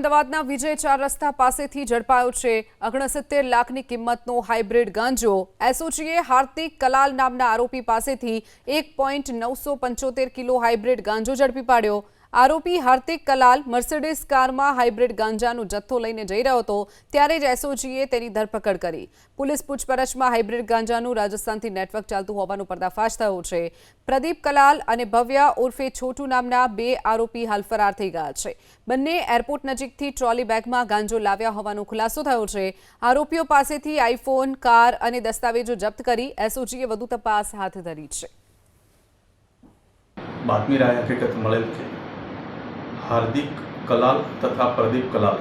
અમદાવાદના વિજય 4 રસ્તા પાસેથી ઝડપાયો છે 69 લાખની કિંમતનો હાઇબ્રિડ ગાંજો। એસઓજીએ હાર્દિક કલાલ નામના આરોપી પાસેથી 1.975 કિલો હાઇબ્રિડ ગાંજો ઝડપી પાડ્યો। આરોપી હાર્દિક કલાલ મર્સિડીઝ કારમાં હાઇબ્રિડ ગાંજાનો જથ્થો લઈને જઈ રહ્યો હતો ત્યારે જ એસઓજીએ તેની ધરપકડ કરી। પોલીસ પૂછપરછમાં હાઇબ્રિડ ગાંજાનું રાજસ્થાનથી નેટવર્ક ચાલતું હોવાનો પર્દાફાશ થયો છે। પ્રદીપ કલાલ અને ભવ્યા ઉર્ફે છોટુ નામના બે આરોપી હાલ ફરાર થઈ ગયા છે। બંને એરપોર્ટ નજીકથી ટ્રોલી બેગમાં ગાંજો લાવ્યા હોવાનો ખુલાસો થયો છે। આરોપીઓ પાસેથી આઈફોન, કાર અને દસ્તાવેજો જપ્ત કરી એસઓજીએ વધુ તપાસ હાથ ધરી છે। बातमी राय हकीकत મળેલ કે हार्दिक कलाल तथा प्रदीप कलाल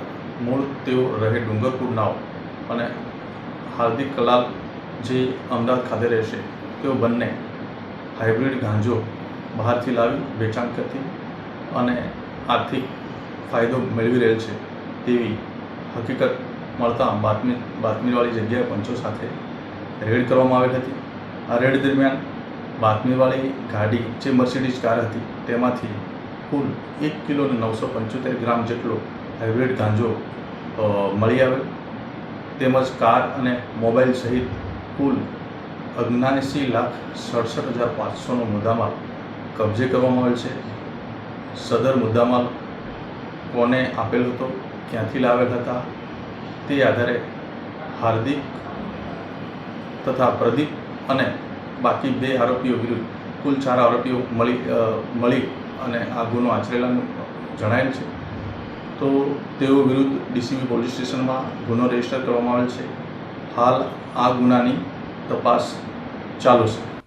मूल तेओ रहे डूंगरपुर नाव અને हार्दिक कलाल जे अमदावाद खाते रहेशे तेओ बंने हाइब्रिड गांजो बहारथी लावी वेचाण करती અને आर्थिक फायदो मेळवी रहेल छे तेवी हकीकत मळता बातमीवाળી जग्याए पंचो साथे रेड करवामां आवेल हती। आ रेड दरमियान बातमीवाળી गाड़ी जे मर्सिडीज कार हती तेमांथी कुल 1 किलो 975 ग्राम जेटलो हाइब्रिड गांजो मळी आवेल तेमज कार अने मोबाइल सहित कुल 79,67,500 मुद्दामाल कब्जे करवामां आवेल छे। सदर मुद्दामाल कोने आपेल हतो, क्यांथी लावेल हता ते आधारे हार्दिक तथा प्रदीप अने बाकी 2 आरोपीओ विरुद्ध कुल 4 आरोपीओ मळी અને આ ગુનો આચરેલાનું જણાયેલ છે તો તેઓ વિરુદ્ધ ડીસીબી પોલીસ સ્ટેશનમાં ગુનો રજીસ્ટર કરવામાં આવેલ છે। હાલ આ ગુનાની તપાસ ચાલુ છે।